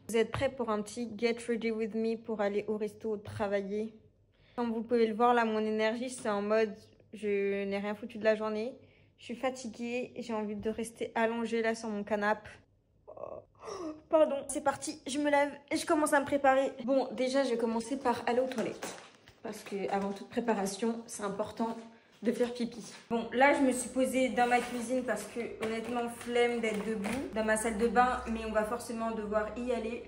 Vous êtes prêts pour un petit get ready with me pour aller au resto travailler? Comme vous pouvez le voir là, mon énergie c'est en mode je n'ai rien foutu de la journée. Je suis fatiguée, j'ai envie de rester allongée là sur mon canapé. Pardon, c'est parti, je me lève et je commence à me préparer. Bon, déjà je vais commencer par aller aux toilettes. Parce que avant toute préparation, c'est important de faire pipi. Bon, là je me suis posée dans ma cuisine parce que honnêtement flemme d'être debout dans ma salle de bain, mais on va forcément devoir y aller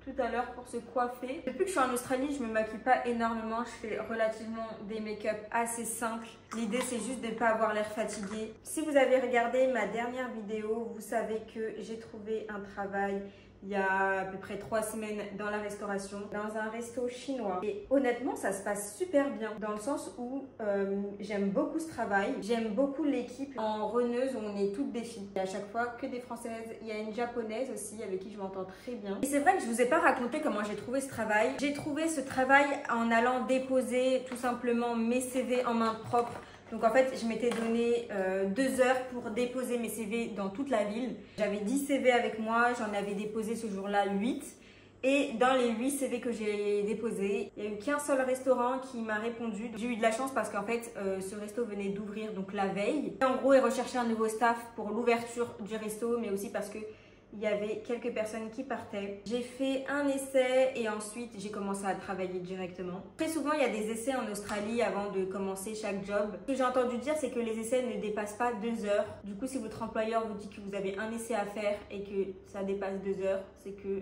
tout à l'heure pour se coiffer. Depuis que je suis en Australie, je me maquille pas énormément, je fais relativement des make-up assez simples. L'idée c'est juste de ne pas avoir l'air fatiguée. Si vous avez regardé ma dernière vidéo, vous savez que j'ai trouvé un travail il y a à peu près 3 semaines dans la restauration, dans un resto chinois. Et honnêtement, ça se passe super bien, dans le sens où j'aime beaucoup ce travail. J'aime beaucoup l'équipe. En reneuse, on est toutes des filles. Et à chaque fois, que des Françaises. Il y a une Japonaise aussi, avec qui je m'entends très bien. Et c'est vrai que je vous ai pas raconté comment j'ai trouvé ce travail. J'ai trouvé ce travail en allant déposer tout simplement mes CV en main propre. Donc en fait, je m'étais donné 2 heures pour déposer mes CV dans toute la ville. J'avais 10 CV avec moi, j'en avais déposé ce jour-là 8. Et dans les 8 CV que j'ai déposés, il n'y a eu qu'un seul restaurant qui m'a répondu. J'ai eu de la chance parce qu'en fait, ce resto venait d'ouvrir donc la veille. Et en gros, ils recherchaient un nouveau staff pour l'ouverture du resto, mais aussi parce que il y avait quelques personnes qui partaient. J'ai fait un essai et ensuite j'ai commencé à travailler directement. Très souvent, il y a des essais en Australie avant de commencer chaque job. Ce que j'ai entendu dire, c'est que les essais ne dépassent pas 2 heures. Du coup, si votre employeur vous dit que vous avez un essai à faire et que ça dépasse 2 heures, c'est que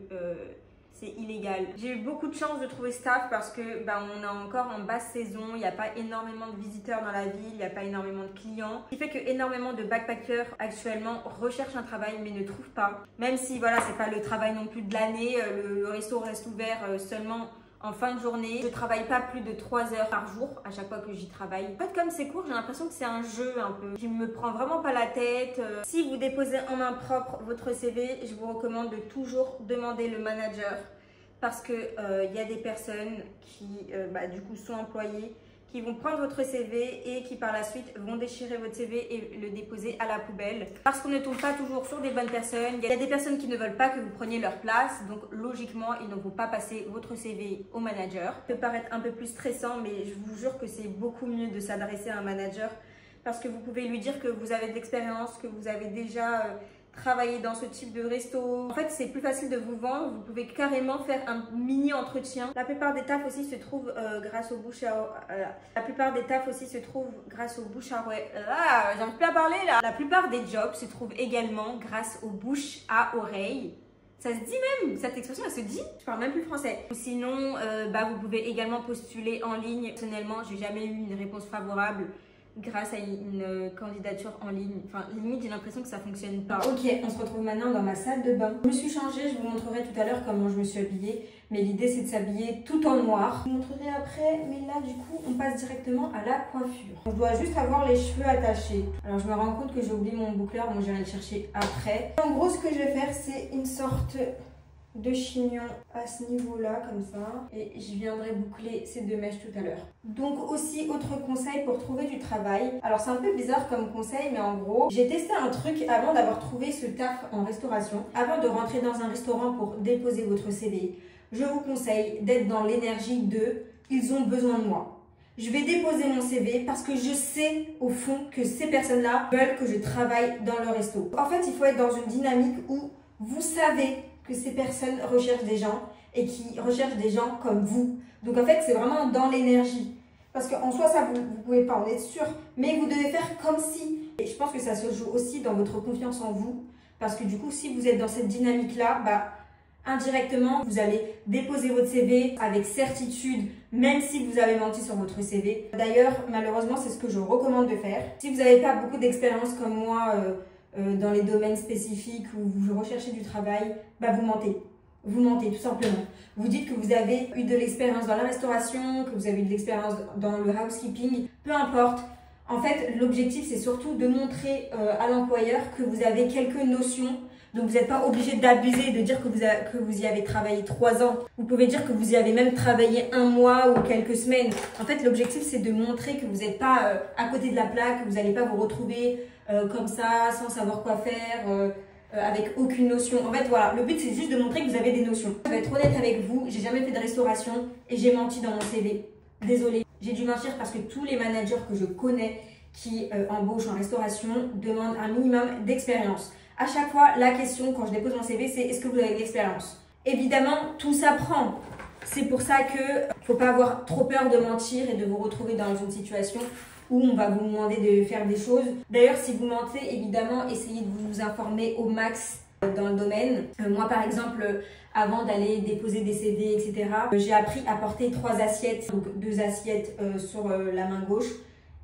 c'est illégal. J'ai eu beaucoup de chance de trouver staff parce que on est encore en basse saison, il n'y a pas énormément de visiteurs dans la ville, il n'y a pas énormément de clients. Ce qui fait que énormément de backpackers actuellement recherchent un travail mais ne trouvent pas. Même si voilà, c'est pas le travail non plus de l'année, le resto reste ouvert seulement en fin de journée. Je travaille pas plus de 3 heures par jour à chaque fois que j'y travaille. En fait, comme c'est court, j'ai l'impression que c'est un jeu un peu. Je me prends vraiment pas la tête. Si vous déposez en main propre votre CV, je vous recommande de toujours demander le manager parce que y a des personnes qui du coup sont employées, qui vont prendre votre CV et qui par la suite vont déchirer votre CV et le déposer à la poubelle. Parce qu'on ne tombe pas toujours sur des bonnes personnes. Il y a des personnes qui ne veulent pas que vous preniez leur place, donc logiquement, ils ne vont pas passer votre CV au manager. Ça peut paraître un peu plus stressant, mais je vous jure que c'est beaucoup mieux de s'adresser à un manager parce que vous pouvez lui dire que vous avez de l'expérience, que vous avez déjà travailler dans ce type de resto. En fait, c'est plus facile de vous vendre. Vous pouvez carrément faire un mini entretien. La plupart des tafs aussi se trouvent grâce au bouche à la plupart des tafs aussi se trouvent grâce au bouche à oreille. J'arrive plus à parler là. La plupart des jobs se trouvent également grâce au bouche à oreille. Ça se dit même, cette expression elle se dit, je parle même plus français. Sinon, vous pouvez également postuler en ligne. Personnellement, j'ai jamais eu une réponse favorable grâce à une candidature en ligne. Enfin, limite, j'ai l'impression que ça fonctionne pas. Ok, on se retrouve maintenant dans ma salle de bain. Je me suis changée, je vous montrerai tout à l'heure comment je me suis habillée. Mais l'idée, c'est de s'habiller tout en noir. Je vous montrerai après, mais là, du coup, on passe directement à la coiffure. On doit juste avoir les cheveux attachés. Alors, je me rends compte que j'ai oublié mon boucleur, donc je vais le chercher après. En gros, ce que je vais faire, c'est une sorte de chignon à ce niveau-là, comme ça. Et je viendrai boucler ces 2 mèches tout à l'heure. Donc aussi, autre conseil pour trouver du travail. Alors c'est un peu bizarre comme conseil, mais en gros, j'ai testé un truc avant d'avoir trouvé ce taf en restauration. Avant de rentrer dans un restaurant pour déposer votre CV, je vous conseille d'être dans l'énergie de « ils ont besoin de moi ». Je vais déposer mon CV parce que je sais au fond que ces personnes-là veulent que je travaille dans le resto. En fait, il faut être dans une dynamique où vous savez que ces personnes recherchent des gens et qui recherchent des gens comme vous. Donc en fait, c'est vraiment dans l'énergie. Parce qu'en soi, ça, vous ne pouvez pas en être sûr, mais vous devez faire comme si. Et je pense que ça se joue aussi dans votre confiance en vous. Parce que du coup, si vous êtes dans cette dynamique-là, indirectement, vous allez déposer votre CV avec certitude, même si vous avez menti sur votre CV. D'ailleurs, malheureusement, c'est ce que je recommande de faire. Si vous n'avez pas beaucoup d'expérience comme moi, dans les domaines spécifiques où vous recherchez du travail, vous mentez. Vous mentez tout simplement. Vous dites que vous avez eu de l'expérience dans la restauration, que vous avez eu de l'expérience dans le housekeeping, peu importe. En fait, l'objectif, c'est surtout de montrer à l'employeur que vous avez quelques notions Donc vous n'êtes pas obligé d'abuser, de dire que vous y avez travaillé 3 ans. Vous pouvez dire que vous y avez même travaillé 1 mois ou quelques semaines. En fait, l'objectif, c'est de montrer que vous n'êtes pas à côté de la plaque, que vous n'allez pas vous retrouver comme ça, sans savoir quoi faire, avec aucune notion. En fait, voilà, le but, c'est juste de montrer que vous avez des notions. Je vais être honnête avec vous, j'ai jamais fait de restauration et j'ai menti dans mon CV. Désolée, j'ai dû mentir parce que tous les managers que je connais qui embauchent en restauration demandent un minimum d'expérience. À chaque fois, la question quand je dépose mon CV, c'est est-ce que vous avez de l'expérience? Évidemment, tout s'apprend. C'est pour ça qu'il ne faut pas avoir trop peur de mentir et de vous retrouver dans une situation où on va vous demander de faire des choses. D'ailleurs, si vous mentez, évidemment, essayez de vous informer au max dans le domaine. Moi, par exemple, avant d'aller déposer des CV, etc., j'ai appris à porter 3 assiettes, donc 2 assiettes sur la main gauche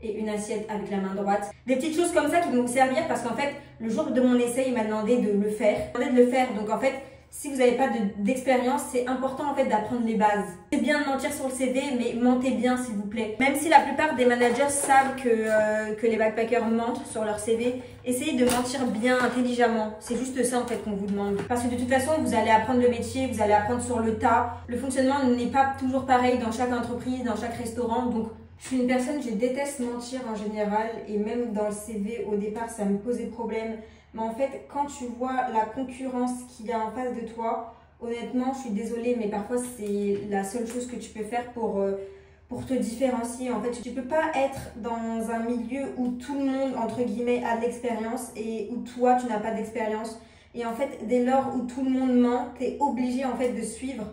et une assiette avec la main droite. Des petites choses comme ça qui vont vous servir parce qu'en fait, le jour de mon essai, il m'a demandé de le faire. Donc en fait, si vous n'avez pas d'expérience, c'est important en fait d'apprendre les bases. C'est bien de mentir sur le CV, mais mentez bien s'il vous plaît. Même si la plupart des managers savent que les backpackers mentent sur leur CV, essayez de mentir bien, intelligemment. C'est juste ça en fait qu'on vous demande. Parce que de toute façon, vous allez apprendre le métier, vous allez apprendre sur le tas. Le fonctionnement n'est pas toujours pareil dans chaque entreprise, dans chaque restaurant. Donc, je suis une personne, je déteste mentir en général. Et même dans le CV, au départ, ça me posait problème. Mais en fait, quand tu vois la concurrence qu'il y a en face de toi, honnêtement, je suis désolée, mais parfois c'est la seule chose que tu peux faire pour te différencier. En fait, tu ne peux pas être dans un milieu où tout le monde, entre guillemets, a de l'expérience et où toi, tu n'as pas d'expérience. Et en fait, dès lors où tout le monde ment, tu es obligé en fait de suivre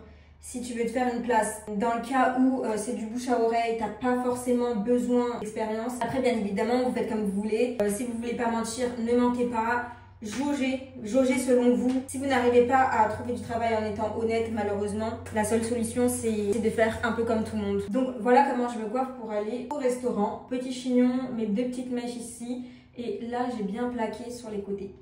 si tu veux te faire une place. Dans le cas où c'est du bouche à oreille, tu n'as pas forcément besoin d'expérience. Après, bien évidemment, vous faites comme vous voulez. Si vous ne voulez pas mentir, ne mentez pas. Jaugez selon vous. Si vous n'arrivez pas à trouver du travail en étant honnête, malheureusement, la seule solution, c'est de faire un peu comme tout le monde. Donc, voilà comment je me coiffe pour aller au restaurant. Petit chignon, mes 2 petites mèches ici. Et là, j'ai bien plaqué sur les côtés.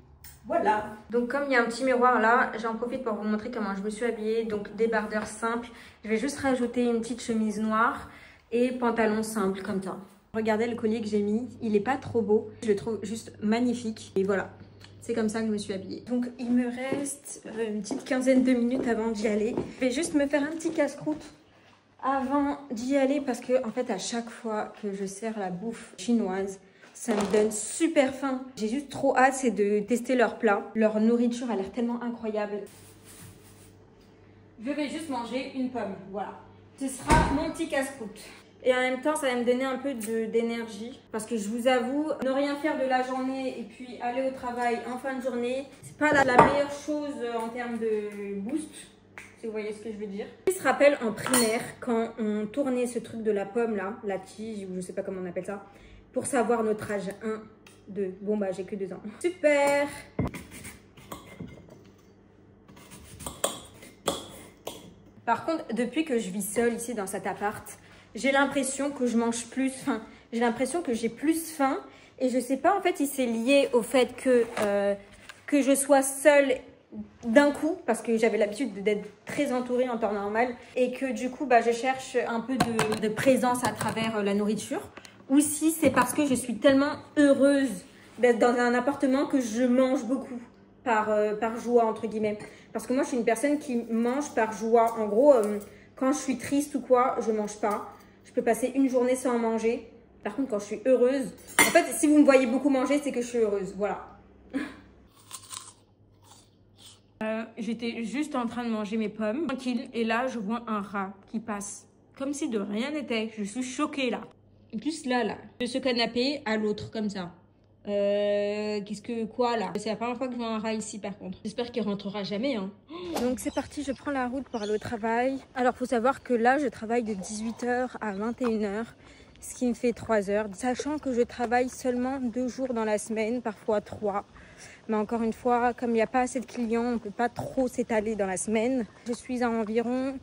Voilà. Donc comme il y a un petit miroir là, j'en profite pour vous montrer comment je me suis habillée. Donc débardeur simple. Je vais juste rajouter une petite chemise noire et pantalon simple comme ça. Regardez le collier que j'ai mis. Il n'est pas trop beau. Je le trouve juste magnifique. Et voilà. C'est comme ça que je me suis habillée. Donc il me reste une petite quinzaine de minutes avant d'y aller. Je vais juste me faire un petit casse-croûte avant d'y aller parce que en fait à chaque fois que je sers la bouffe chinoise, ça me donne super faim. J'ai juste trop hâte, c'est de tester leurs plats. Leur nourriture a l'air tellement incroyable. Je vais juste manger une pomme, voilà. Ce sera mon petit casse-croûte. Et en même temps, ça va me donner un peu d'énergie. Parce que je vous avoue, ne rien faire de la journée et puis aller au travail en fin de journée, c'est pas la meilleure chose en termes de boost. Si vous voyez ce que je veux dire. Je se rappelle en primaire, quand on tournait ce truc de la pomme là, la tige, ou je sais pas comment on appelle ça, pour savoir notre âge. 1, 2. Bon bah j'ai que 2 ans. Super. Par contre, depuis que je vis seule ici dans cet appart, j'ai l'impression que je mange plus faim. J'ai l'impression que j'ai plus faim. Et je sais pas en fait si c'est lié au fait que je sois seule d'un coup, parce que j'avais l'habitude d'être très entourée en temps normal. Et que du coup, bah, je cherche un peu de présence à travers la nourriture. Ou si c'est parce que je suis tellement heureuse d'être dans un appartement que je mange beaucoup par joie, entre guillemets. Parce que moi, je suis une personne qui mange par joie. En gros, quand je suis triste ou quoi, je mange pas. Je peux passer une journée sans manger. Par contre, quand je suis heureuse... En fait, si vous me voyez beaucoup manger, c'est que je suis heureuse. Voilà. J'étais juste en train de manger mes pommes, tranquille. Et là, je vois un rat qui passe. Comme si de rien n'était. Je suis choquée, là. Plus là, de ce canapé à l'autre, comme ça. Quoi là? C'est la première fois que je vois un rat ici par contre. J'espère qu'il rentrera jamais. Hein. Donc c'est parti, je prends la route pour aller au travail. Alors faut savoir que là, je travaille de 18 h à 21 h, ce qui me fait 3 h. Sachant que je travaille seulement 2 jours dans la semaine, parfois 3. Mais encore une fois, comme il n'y a pas assez de clients, on ne peut pas trop s'étaler dans la semaine. Je suis à environ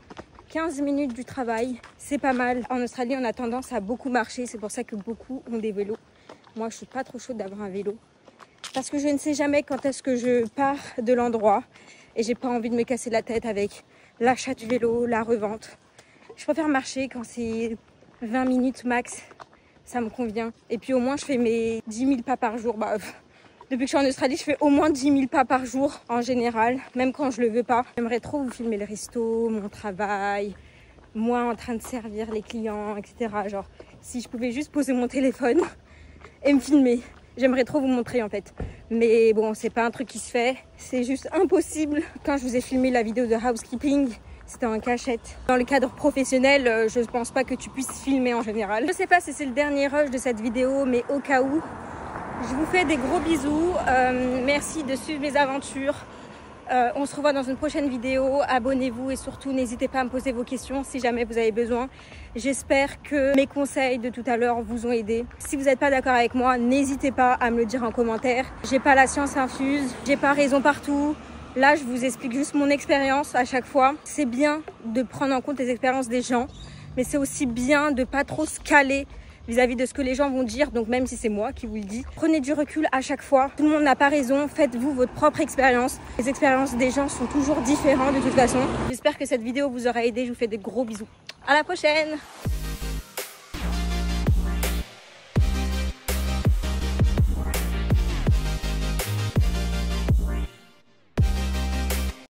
15 minutes du travail, c'est pas mal. En Australie, on a tendance à beaucoup marcher, c'est pour ça que beaucoup ont des vélos. Moi, je suis pas trop chaude d'avoir un vélo parce que je ne sais jamais quand est-ce que je pars de l'endroit et j'ai pas envie de me casser la tête avec l'achat du vélo, la revente. Je préfère marcher quand c'est 20 minutes max, ça me convient. Et puis au moins, je fais mes 10 000 pas par jour. Bah, Depuis que je suis en Australie, je fais au moins 10 000 pas par jour en général, même quand je le veux pas. J'aimerais trop vous filmer le resto, mon travail, moi en train de servir les clients, etc. Genre, si je pouvais juste poser mon téléphone et me filmer. J'aimerais trop vous montrer en fait. Mais bon, c'est pas un truc qui se fait. C'est juste impossible. Quand je vous ai filmé la vidéo de housekeeping, c'était en cachette. Dans le cadre professionnel, je pense pas que tu puisses filmer en général. Je sais pas si c'est le dernier rush de cette vidéo, mais au cas où, je vous fais des gros bisous. Merci de suivre mes aventures. On se revoit dans une prochaine vidéo. Abonnez-vous et surtout n'hésitez pas à me poser vos questions si jamais vous avez besoin. J'espère que mes conseils de tout à l'heure vous ont aidé. Si vous n'êtes pas d'accord avec moi, n'hésitez pas à me le dire en commentaire. J'ai pas la science infuse, j'ai pas raison partout. Là, je vous explique juste mon expérience à chaque fois. C'est bien de prendre en compte les expériences des gens, mais c'est aussi bien de pas trop se caler vis-à-vis de ce que les gens vont dire, donc même si c'est moi qui vous le dis. Prenez du recul à chaque fois, tout le monde n'a pas raison, faites-vous votre propre expérience. Les expériences des gens sont toujours différentes de toute façon. J'espère que cette vidéo vous aura aidé, je vous fais des gros bisous. À la prochaine!